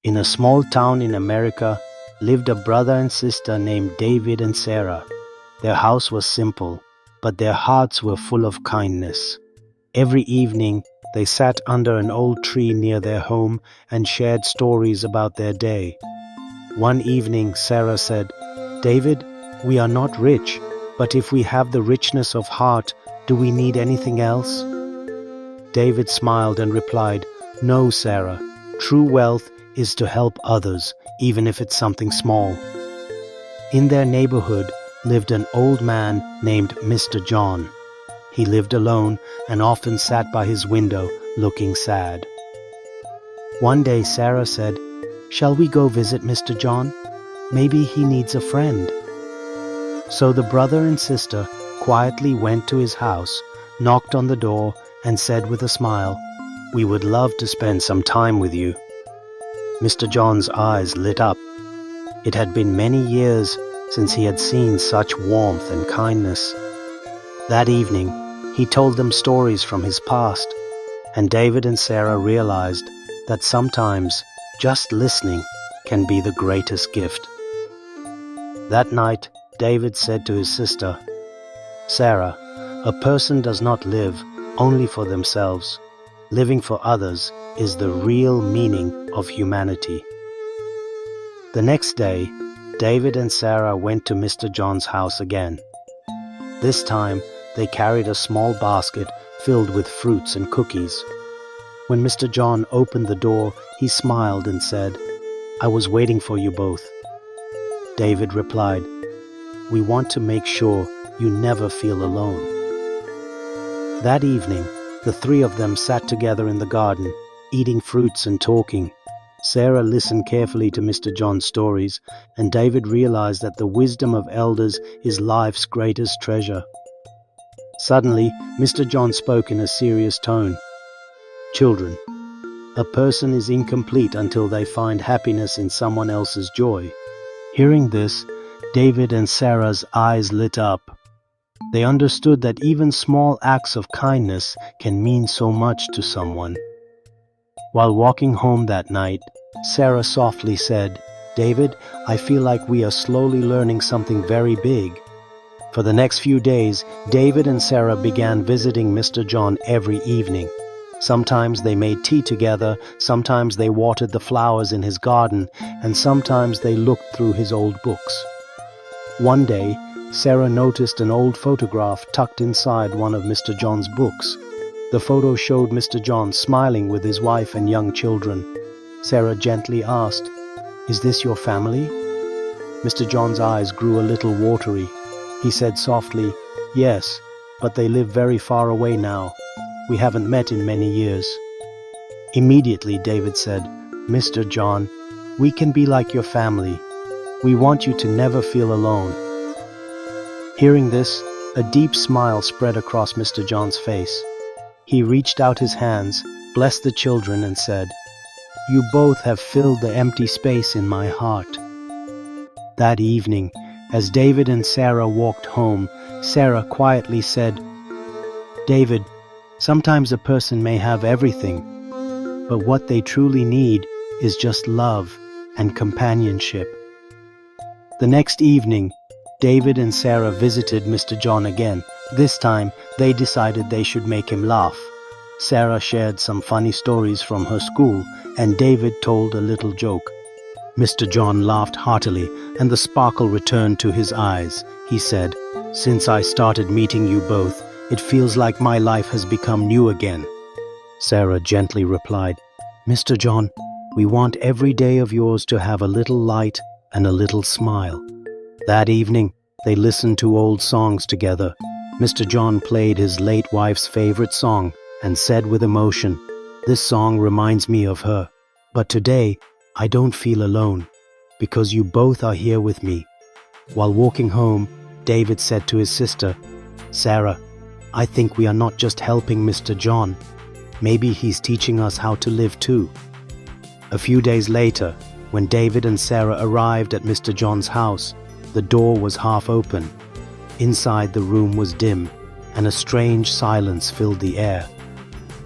In a small town in America lived a brother and sister named David and Sarah. Their house was simple, but their hearts were full of kindness. Every evening, they sat under an old tree near their home and shared stories about their day. One evening, Sarah said, "David, we are not rich, but if we have the richness of heart, do we need anything else?" David smiled and replied, "No, Sarah. True wealth is to help others, even if it's something small." In their neighborhood lived an old man named Mr. John. He lived alone and often sat by his window looking sad. One day Sarah said, "Shall we go visit Mr. John? Maybe he needs a friend." So the brother and sister quietly went to his house, knocked on the door, and said with a smile, "We would love to spend some time with you." Mr. John's eyes lit up. It had been many years since he had seen such warmth and kindness. That evening, he told them stories from his past, and David and Sarah realized that sometimes just listening can be the greatest gift. That night, David said to his sister, "Sarah, a person does not live only for themselves. Living for others is the real meaning of humanity." The next day, David and Sarah went to Mr. John's house again. This time, they carried a small basket filled with fruits and cookies. When Mr. John opened the door, he smiled and said, "I was waiting for you both." David replied, "We want to make sure you never feel alone." That evening, the three of them sat together in the garden, eating fruits and talking. Sarah listened carefully to Mr. John's stories, and David realized that the wisdom of elders is life's greatest treasure. Suddenly, Mr. John spoke in a serious tone. "Children, a person is incomplete until they find happiness in someone else's joy." Hearing this, David and Sarah's eyes lit up. They understood that even small acts of kindness can mean so much to someone. While walking home that night, Sarah softly said, "David, I feel like we are slowly learning something very big." For the next few days, David and Sarah began visiting Mr. John every evening. Sometimes they made tea together, sometimes they watered the flowers in his garden, and sometimes they looked through his old books. One day, Sarah noticed an old photograph tucked inside one of Mr. John's books. The photo showed Mr. John smiling with his wife and young children. Sarah gently asked, "Is this your family?" Mr. John's eyes grew a little watery. He said softly, "Yes, but they live very far away now. We haven't met in many years." Immediately, David said, "Mr. John, we can be like your family. We want you to never feel alone." Hearing this, a deep smile spread across Mr. John's face. He reached out his hands, blessed the children, and said, "You both have filled the empty space in my heart." That evening, as David and Sarah walked home, Sarah quietly said, "David, sometimes a person may have everything, but what they truly need is just love and companionship." The next evening, David and Sarah visited Mr. John again. This time, they decided they should make him laugh. Sarah shared some funny stories from her school, and David told a little joke. Mr. John laughed heartily, and the sparkle returned to his eyes. He said, "Since I started meeting you both, it feels like my life has become new again." Sarah gently replied, "Mr. John, we want every day of yours to have a little light and a little smile." That evening, they listened to old songs together. Mr. John played his late wife's favorite song and said with emotion, "This song reminds me of her. But today, I don't feel alone, because you both are here with me." While walking home, David said to his sister, "Sarah, I think we are not just helping Mr. John. Maybe he's teaching us how to live too." A few days later, when David and Sarah arrived at Mr. John's house, the door was half open. Inside, the room was dim, and a strange silence filled the air.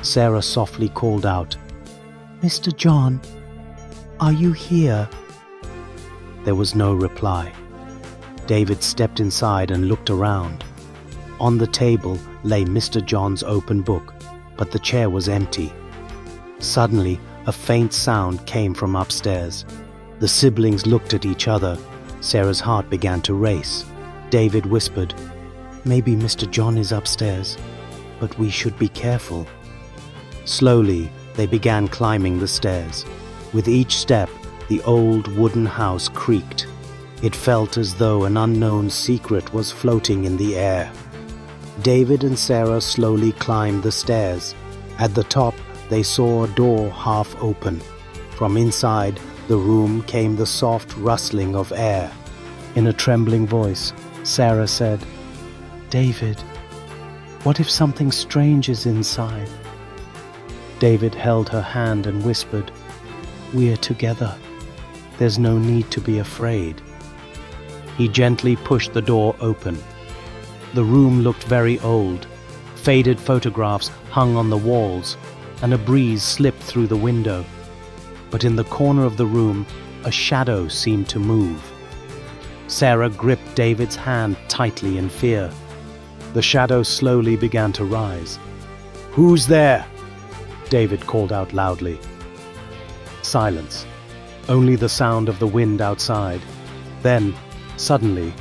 Sarah softly called out, "Mr. John." Are you here?" There was no reply. David stepped inside and looked around. On the table lay Mr. John's open book, but the chair was empty. Suddenly, a faint sound came from upstairs. The siblings looked at each other. Sarah's heart began to race. David whispered, "Maybe Mr. John is upstairs, but we should be careful." Slowly, they began climbing the stairs. With each step, the old wooden house creaked. It felt as though an unknown secret was floating in the air. David and Sarah slowly climbed the stairs. At the top, they saw a door half open. From inside the room came the soft rustling of air. In a trembling voice, Sarah said, "David, what if something strange is inside?" David held her hand and whispered, "We're together. There's no need to be afraid." He gently pushed the door open. The room looked very old. Faded photographs hung on the walls, and a breeze slipped through the window. But in the corner of the room, a shadow seemed to move. Sarah gripped David's hand tightly in fear. The shadow slowly began to rise. "Who's there?" David called out loudly. Silence. Only the sound of the wind outside. Then, suddenly,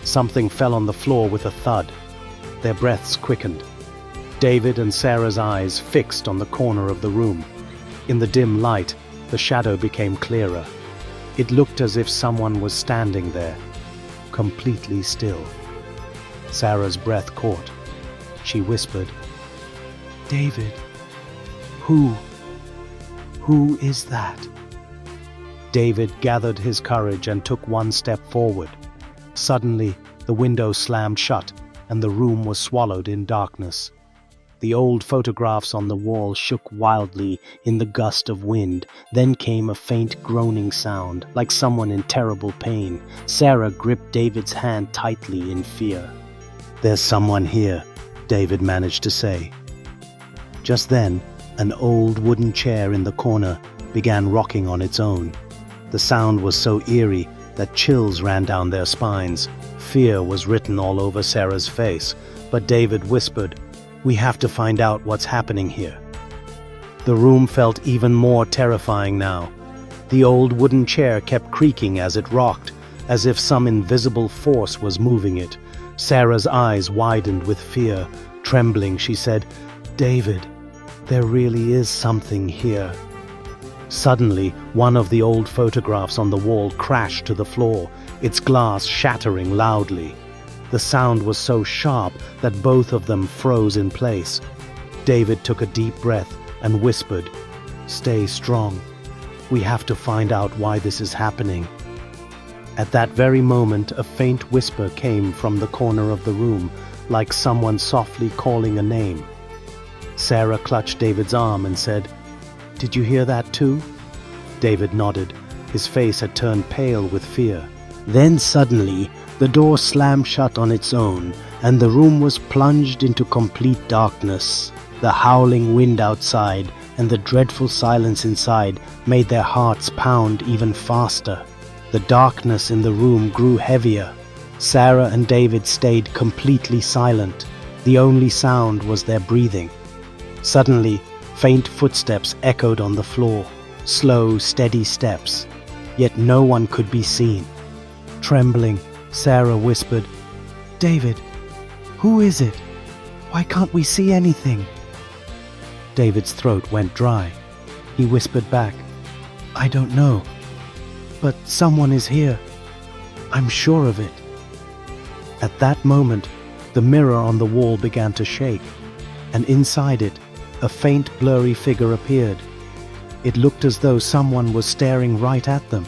something fell on the floor with a thud. Their breaths quickened. David and Sarah's eyes fixed on the corner of the room. In the dim light, the shadow became clearer. It looked as if someone was standing there, completely still. Sarah's breath caught. She whispered, "David, who is that?" David gathered his courage and took one step forward. Suddenly, the window slammed shut, and the room was swallowed in darkness. The old photographs on the wall shook wildly in the gust of wind. Then came a faint groaning sound, like someone in terrible pain. Sarah gripped David's hand tightly in fear. "There's someone here," David managed to say. Just then, an old wooden chair in the corner began rocking on its own. The sound was so eerie that chills ran down their spines. Fear was written all over Sarah's face, but David whispered, "We have to find out what's happening here." The room felt even more terrifying now. The old wooden chair kept creaking as it rocked, as if some invisible force was moving it. Sarah's eyes widened with fear. Trembling, she said, "David, there really is something here." Suddenly, one of the old photographs on the wall crashed to the floor, its glass shattering loudly. The sound was so sharp that both of them froze in place. David took a deep breath and whispered, "Stay strong. We have to find out why this is happening." At that very moment, a faint whisper came from the corner of the room, like someone softly calling a name. Sarah clutched David's arm and said, "Did you hear that too?" David nodded. His face had turned pale with fear. Then suddenly, the door slammed shut on its own, and the room was plunged into complete darkness. The howling wind outside and the dreadful silence inside made their hearts pound even faster. The darkness in the room grew heavier. Sarah and David stayed completely silent. The only sound was their breathing. Suddenly, faint footsteps echoed on the floor, slow, steady steps, yet no one could be seen. Trembling, Sarah whispered, "David, who is it? Why can't we see anything?" David's throat went dry. He whispered back, "I don't know, but someone is here. I'm sure of it." At that moment, the mirror on the wall began to shake, and inside it, a faint blurry figure appeared. It looked as though someone was staring right at them.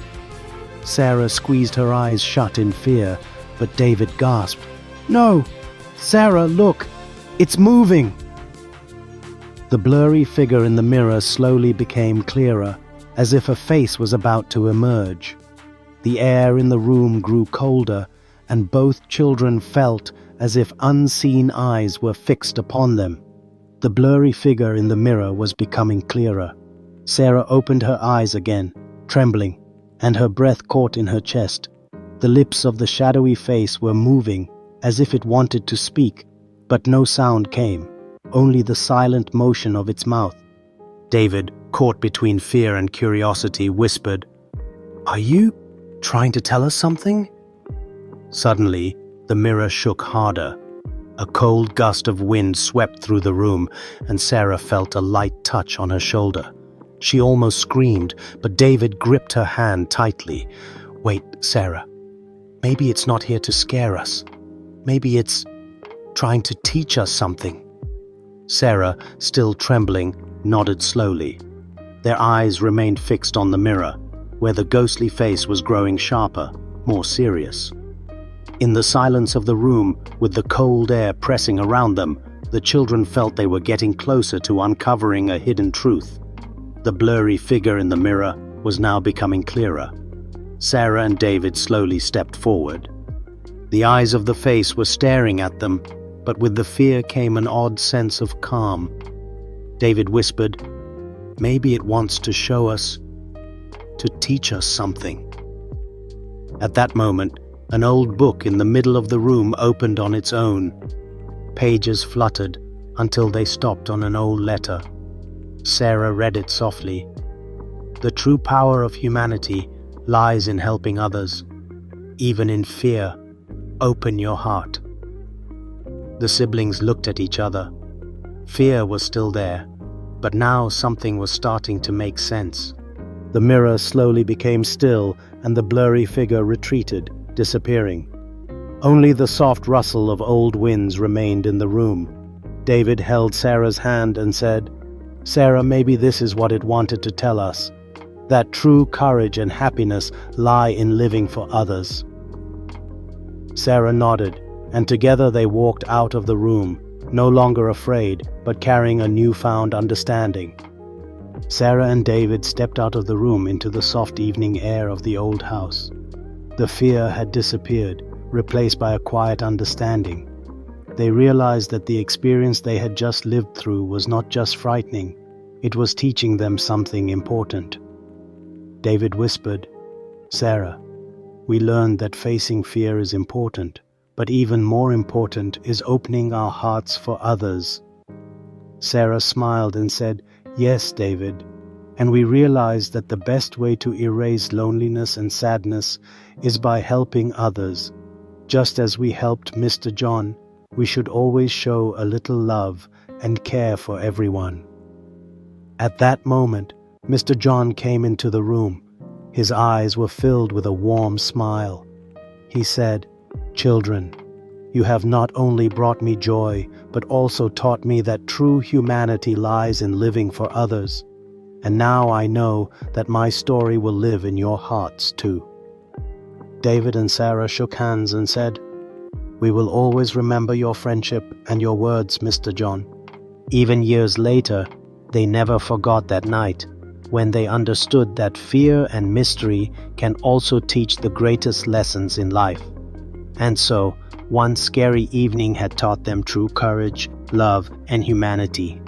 Sarah squeezed her eyes shut in fear, but David gasped, "No! Sarah, look! It's moving!" The blurry figure in the mirror slowly became clearer, as if a face was about to emerge. The air in the room grew colder, and both children felt as if unseen eyes were fixed upon them. The blurry figure in the mirror was becoming clearer. Sarah opened her eyes again. trembling, and her breath caught in her chest. The lips of the shadowy face were moving, as if it wanted to speak, but no sound came, only the silent motion of its mouth. David, caught between fear and curiosity, whispered, "Are you trying to tell us something?" Suddenly, the mirror shook harder. A cold gust of wind swept through the room, and Sarah felt a light touch on her shoulder. She almost screamed, but David gripped her hand tightly. "Wait, Sarah. Maybe it's not here to scare us. Maybe it's trying to teach us something." Sarah, still trembling, nodded slowly. Their eyes remained fixed on the mirror, where the ghostly face was growing sharper, more serious. In the silence of the room, with the cold air pressing around them, the children felt they were getting closer to uncovering a hidden truth. The blurry figure in the mirror was now becoming clearer. Sarah and David slowly stepped forward. The eyes of the face were staring at them, but with the fear came an odd sense of calm. David whispered, "Maybe it wants to show us, to teach us something." At that moment, an old book in the middle of the room opened on its own. Pages fluttered until they stopped on an old letter. Sarah read it softly. "The true power of humanity lies in helping others. Even in fear, open your heart." The siblings looked at each other. Fear was still there, but now something was starting to make sense. The mirror slowly became still, and the blurry figure retreated, disappearing. Only the soft rustle of old winds remained in the room. David held Sarah's hand and said, "Sarah, maybe this is what it wanted to tell us, that true courage and happiness lie in living for others." Sarah nodded, and together they walked out of the room, no longer afraid, but carrying a newfound understanding. Sarah and David stepped out of the room into the soft evening air of the old house. The fear had disappeared, replaced by a quiet understanding. They realized that the experience they had just lived through was not just frightening, it was teaching them something important. David whispered, "Sarah, we learned that facing fear is important, but even more important is opening our hearts for others." Sarah smiled and said, "Yes, David, and we realized that the best way to erase loneliness and sadness is by helping others. Just as we helped Mr. John, we should always show a little love and care for everyone." At that moment, Mr. John came into the room. His eyes were filled with a warm smile. He said, "Children, you have not only brought me joy, but also taught me that true humanity lies in living for others. And now I know that my story will live in your hearts too." David and Sarah shook hands and said, "We will always remember your friendship and your words, Mr. John." Even years later, they never forgot that night, when they understood that fear and mystery can also teach the greatest lessons in life. And so, one scary evening had taught them true courage, love, and humanity.